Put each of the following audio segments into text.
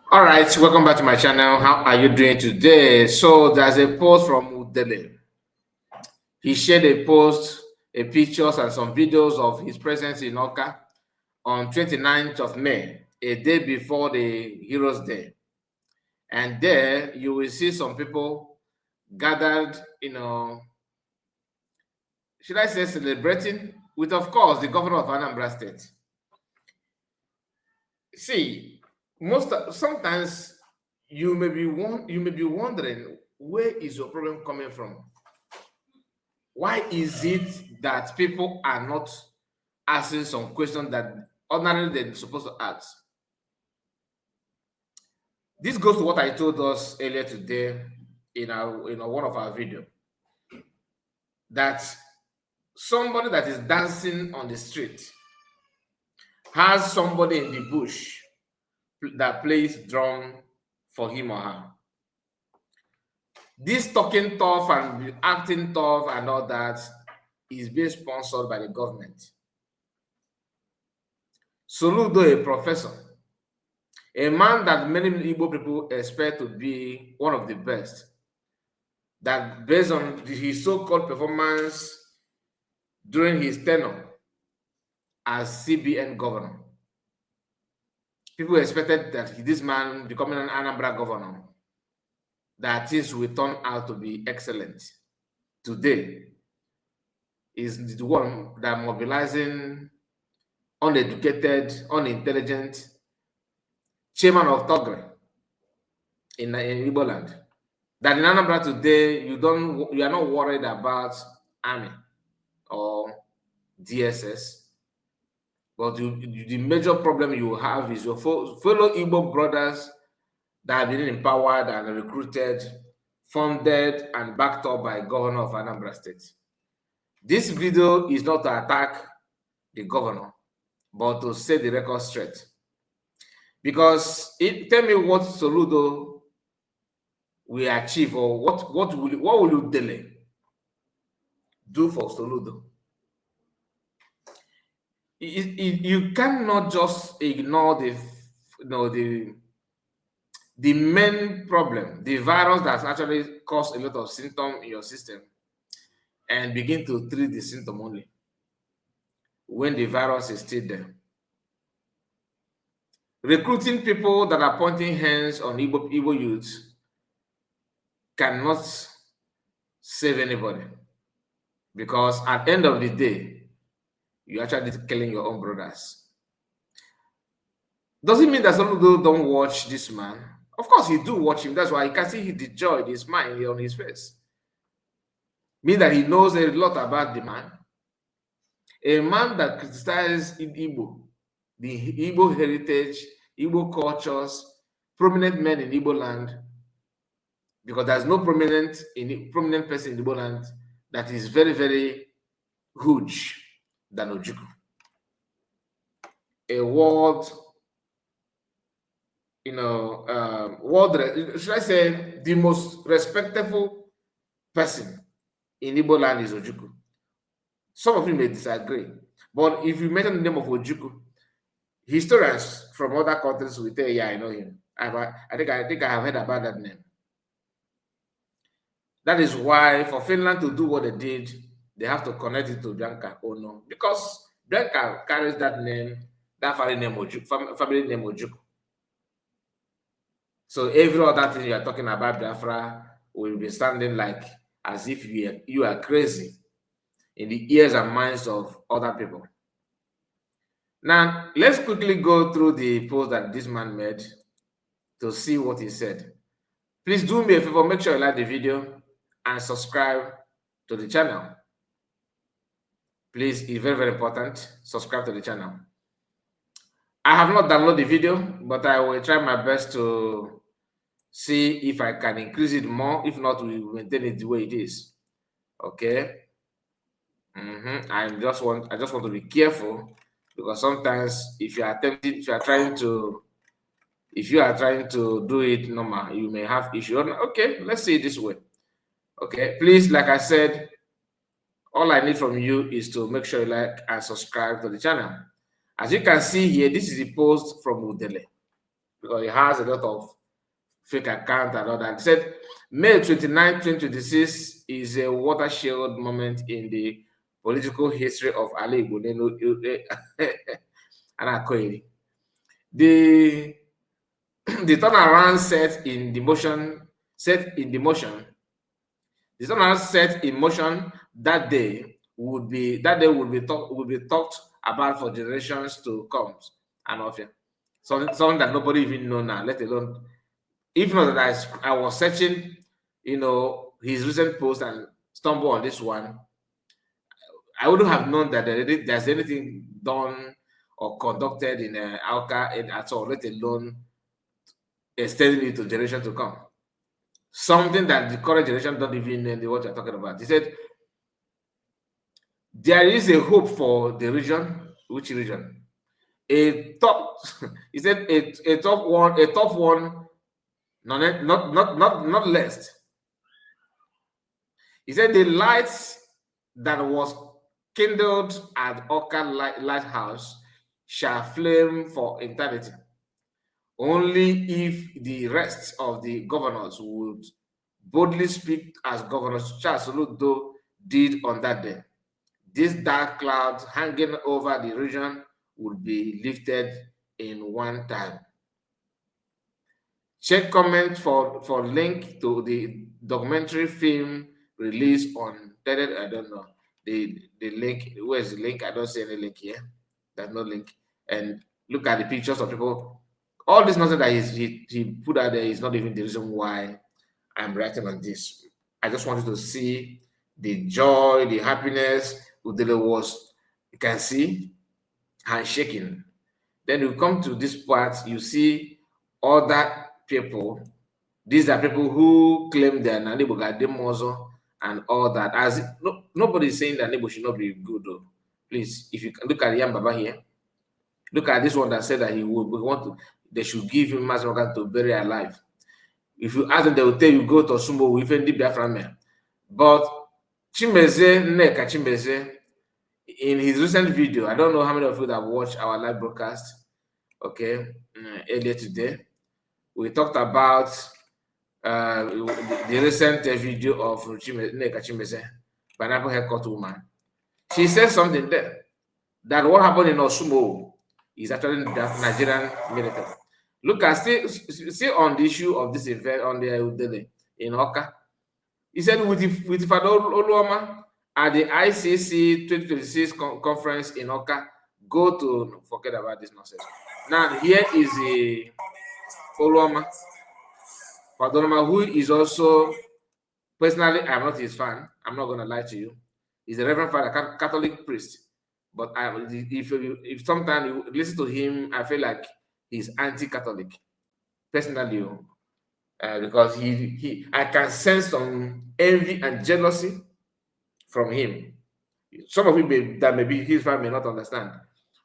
All right, welcome back to my channel. How are you doing today? So there's a post from Udele. He shared a post, a pictures and some videos of his presence in Awka on 29th of May, a day before the Heroes Day. And there you will see some people gathered, should I say celebrating with, of course, the governor of Anambra State. See, sometimes you may be wondering, where is your problem coming from? Why is it that people are not asking some questions that ordinarily they're supposed to ask? This goes to what I told us earlier today in one of our video, that somebody that is dancing on the street has somebody in the bush that plays drum for him or her. This talking tough and acting tough and all that is being sponsored by the government. Soludo, a professor, a man that many Igbo people expect to be one of the best, that based on his so-called performance during his tenure as CBN governor, people expected that this man becoming an Anambra governor, that things will turn out to be excellent. Today is the one that mobilizing uneducated, unintelligent chairman of Togre in Igbo land. That in Anambra today, you are not worried about army or DSS, but the major problem you have is your fellow Igbo brothers that have been empowered and recruited, funded, and backed up by governor of Anambra State. This video is not to attack the governor, but to set the record straight. Because tell me what Soludo will achieve, or what will Udele do for Soludo? You cannot just ignore the main problem, the virus that's actually caused a lot of symptoms in your system, and begin to treat the symptom only when the virus is still there. Recruiting people that are pointing hands on Igbo youths cannot save anybody, because at the end of the day, you're actually killing your own brothers. Does it mean that some people don't watch this man? Of course, you do watch him. That's why you can see the joy, the smile on his face. Mean that he knows a lot about the man. A man that criticizes Igbo, the Igbo heritage, Igbo cultures, prominent men in Igbo land, because there's no prominent person in Igbo land that is very, very huge than Ojukwu. A world, should I say, the most respectable person in Igbo land is Ojukwu. Some of you may disagree, but if you mention the name of Ojukwu, historians from other countries will tell you, yeah, I know him. I think I have heard about that name. That is why for Finland to do what they did, they have to connect it to Bianca Ono, because Bianca carries that name, that family name Ojukwu. So every other thing you are talking about Biafra will be standing like as if you are crazy in the ears and minds of other people. Now, let's quickly go through the post that this man made to see what he said. Please do me a favor, make sure you like the video and subscribe to the channel. Please, it's very, very important. Subscribe to the channel. I have not downloaded the video, but I will try my best to see if I can increase it more. If not, we will maintain it the way it is. Okay. I just want to be careful, because sometimes if you are trying to do it normal, you may have issue. Okay, let's see it this way. Okay, please, like I said, all I need from you is to make sure you like and subscribe to the channel. As you can see here, this is the post from Udele. because he has a lot of fake account and all that. He said May 29, 2026 is a watershed moment in the political history of Ali Igbo and Akoiri. The the turnaround set in motion that day would be talked about for generations to come. And often something that nobody even know now, let alone if not that I was searching, his recent post and stumble on this one, I wouldn't have known that there's anything done or conducted in Awka at all, let alone extending it to generation to come. Something that the current generation don't even know what you're talking about. He said, there is a hope for the region. Which region? He said a tough one, not less. He said the lights that was kindled at Awka Lighthouse shall flame for eternity. Only if the rest of the governors would boldly speak as Governor Charles Soludo did on that day. This dark cloud hanging over the region would be lifted in one time. Check comment for link to the documentary film released on I don't know the link. Where's the link? I don't see any link here. There's no link. And look at the pictures of people. All this nonsense that he put out there is not even the reason why I'm writing on this. I just wanted to see the joy, the happiness Udele was, you can see, handshaking. Then you come to this part, you see other people. These are people who claim they're Nanibo Gademozo and all that. As nobody is saying that Nanibo should not be good, though. Please, if you can look at Yam Baba here, look at this one that said that they should give him mass organ to bury alive. If you ask them, they will tell you go to Sumbo with the Biafran man. But Chimeze, Neka Chimeze, in his recent video, I don't know how many of you that watched our live broadcast, okay, earlier today, we talked about the recent video of Neka Chimeze, pineapple haircut woman. She said something there, that what happened in Osumo is actually the Nigerian military. Look at see on the issue of this event on the Udele in Awka. He said with Father Oluoma at the ICC 2026 conference in Awka, go to forget about this nonsense. Now here is a Oluoma, Father Oluoma, who is also personally, I'm not his fan. I'm not going to lie to you. He's a Reverend Father, Catholic priest. But if sometimes you listen to him, I feel like he's anti-Catholic, personally, because I can sense some envy and jealousy from him. Some of you that maybe his family may not understand,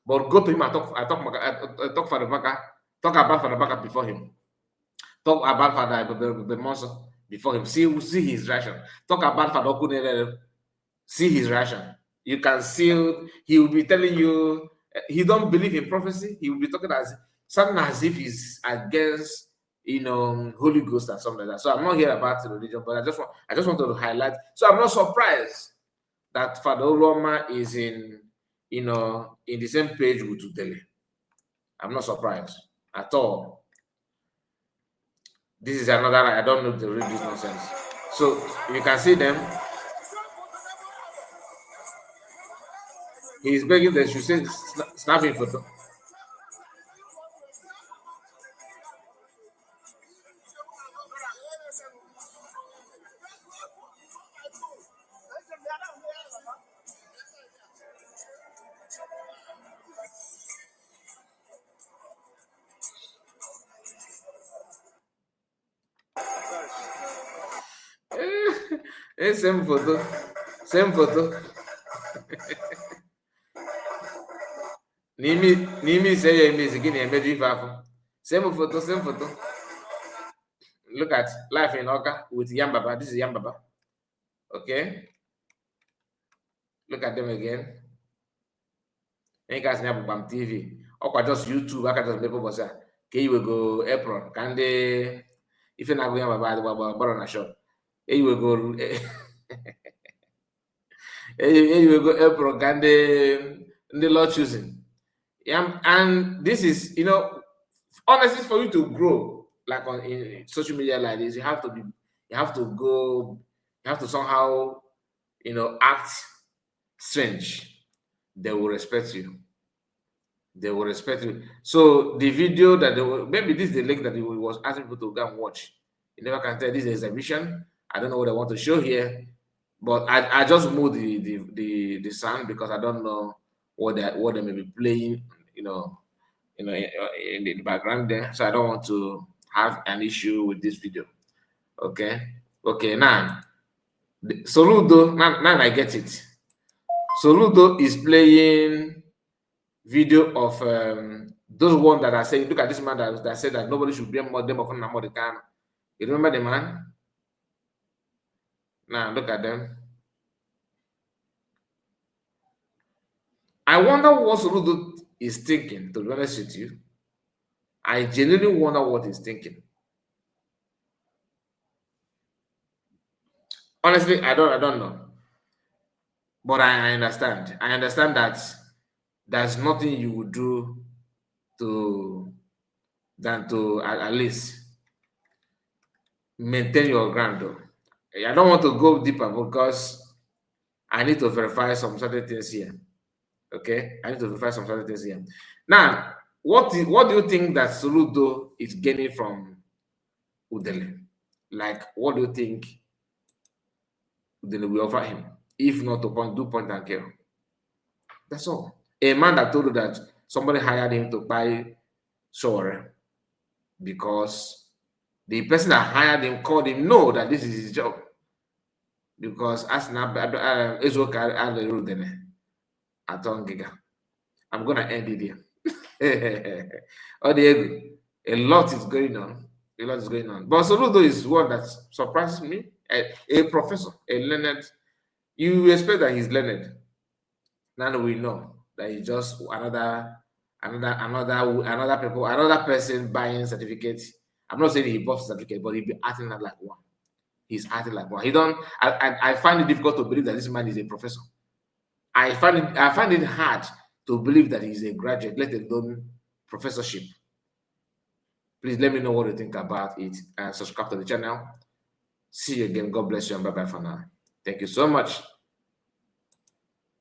but go to him and talk about Father Baka before him. Talk about Father Bemonso before him. See his reaction. Talk about Father Okunere. See his reaction. You can see he will be telling you he don't believe in prophecy. He will be talking something as if he's against Holy Ghost and something like that. So I'm not here about religion, but I just wanted to highlight. So I'm not surprised that Father Oloma is in the same page with Udele. I'm not surprised at all. This is another. I don't know the real this nonsense. So you can see them. He's begging that you say snapping photo. Same photo. Same photo. Nimi say you miss again and same photo, same photo. Look at life in Awka with Yambaba. This is Yambaba. Okay. Look at them again. And you guys have Bam TV. Or just YouTube. I can just make Okay, you will go apron. Can they if you're not going about on a shop? You will go you will go apron. Can the Lord choosing? Yeah, and this is honestly for you to grow like on in social media like this, you have to go, you have to somehow act strange. They will respect you. They will respect you. So the video that maybe this is the link that he was asking people to go and watch. You never can tell this is exhibition. I don't know what I want to show here, but I just moved the sound because I don't know what they may be playing, you know, in the background there. So I don't want to have an issue with this video. Okay, okay. Now, Soludo. Now I get it. Soludo is playing video of those one that are saying, look at this man that said that nobody should be more them of Namorican. You remember the man? Now look at them. I wonder what Soludo is thinking, to be honest with you. I genuinely wonder what he's thinking. Honestly, I don't know. But I understand. I understand that there's nothing you would do to than to at least maintain your ground though. I don't want to go deeper because I need to verify some certain things here. Okay, I need to verify some certain things here. Now, what do you think that Soludo is gaining from Udele? Like, what do you think Udele will offer him? If not to do point and kill. That's all. A man that told you that somebody hired him to buy Sore because the person that hired him called him know that this is his job. Because as now Ezoka Giga. I'm gonna end it here. Oh, a lot is going on. A lot is going on. But Soludo is one that surprises me. A professor, a learned. You expect that he's learned. Now we know that he's just another person buying certificates. I'm not saying he bought certificate, but he'll be acting like one. He's acting like one. He don't. I find it difficult to believe that this man is a professor. I find it hard to believe that he's a graduate, let alone professorship. Please let me know what you think about it and subscribe to the channel. See you again. God bless you and bye bye for now. Thank you so much.